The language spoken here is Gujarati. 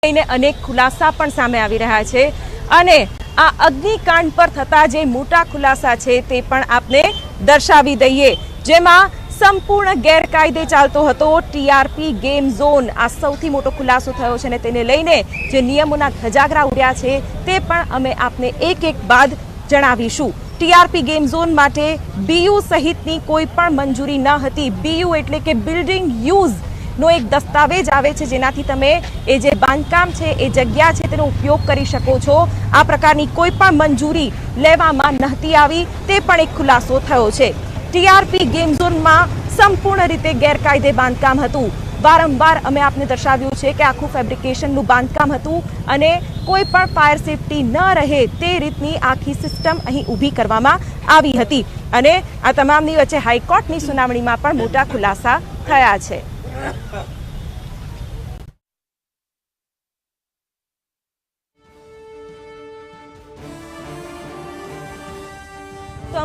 લઈને અનેક ખુલાસા પણ સામે આવી રહ્યા છે અને આ અગ્નિકાંડ પર થતા જે મોટા ખુલાસા છે તે પણ આપને દર્શાવી દઈએ, જેમાં સંપૂર્ણ ગેરકાયદે ચાલતો હતો ટીઆરપી ગેમ ઝોન। આ સૌથી મોટો ખુલાસો થયો છે અને તેને લઈને જે નિયમોના ધજાગરા ઉડ્યા છે તે પણ અમે આપને એક એક બાદ જણાવીશું। ટીઆરપી ગેમ ઝોન માટે બીયુ સહિતની કોઈ પણ મંજૂરી ન હતી। બીયુ એટલે કે બિલ્ડિંગ યુઝ નો એક દસ્તાવેજ આવે છે જેનાથી તમે એ જે બાંધકામ છે એ જગ્યા છે તેનો ઉપયોગ કરી શકો છો। આ પ્રકારની કોઈ પણ મંજૂરી લેવામાં નહોતી આવી, તે પણ એક ખુલાસો થયો છે। ટીઆરપી ગેમ ઝોનમાં સંપૂર્ણ રીતે ગેરકાયદે બાંધકામ હતું। વારંવાર અમે આપને દર્શાવ્યું છે કે આખું ફેબ્રિકેશનનું બાંધકામ હતું અને કોઈ પણ ફાયર સેફટી ન રહે તે રીતની આખી સિસ્ટમ અહીં ઊભી કરવામાં આવી હતી અને આ તમામની વચ્ચે હાઈકોર્ટની સુનાવણીમાં પણ મોટા ખુલાસા થયા છે।